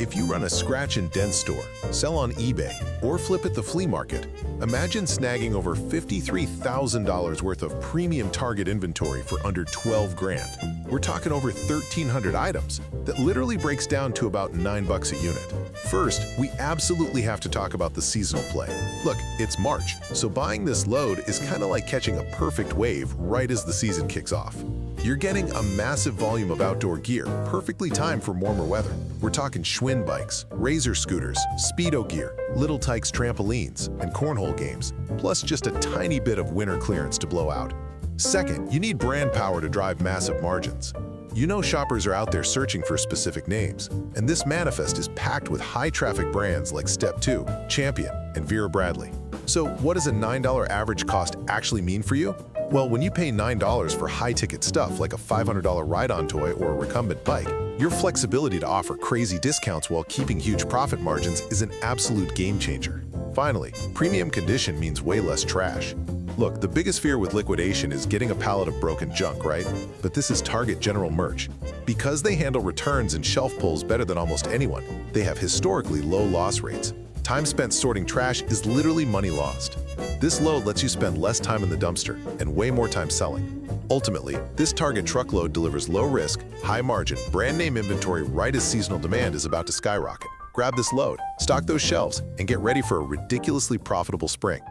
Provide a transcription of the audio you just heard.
If you run a scratch and dent store, sell on eBay, or flip at the flea market, imagine snagging over $53,000 worth of premium Target inventory for under 12 grand. We're talking over 1,300 items. That literally breaks down to about $9 a unit. First, we absolutely have to talk about the seasonal play. Look, it's March, so buying this load is kind of like catching a perfect wave right as the season kicks off. You're getting a massive volume of outdoor gear, perfectly timed for warmer weather. We're talking Schwinn bikes, Razor scooters, Speedo gear, Little Tykes trampolines, and cornhole games, plus just a tiny bit of winter clearance to blow out. Second, you need brand power to drive massive margins. You know shoppers are out there searching for specific names, and this manifest is packed with high-traffic brands like Step 2, Champion, and Vera Bradley. So what does a $9 average cost actually mean for you? Well, when you pay $9 for high-ticket stuff like a $500 ride-on toy or a recumbent bike, your flexibility to offer crazy discounts while keeping huge profit margins is an absolute game changer. Finally, premium condition means way less trash. Look, the biggest fear with liquidation is getting a pallet of broken junk, right? But this is Target General Merch. Because they handle returns and shelf pulls better than almost anyone, they have historically low loss rates. Time spent sorting trash is literally money lost. This load lets you spend less time in the dumpster and way more time selling. Ultimately, this Target Truckload delivers low-risk, high-margin, brand-name inventory right as seasonal demand is about to skyrocket. Grab this load, stock those shelves, and get ready for a ridiculously profitable spring.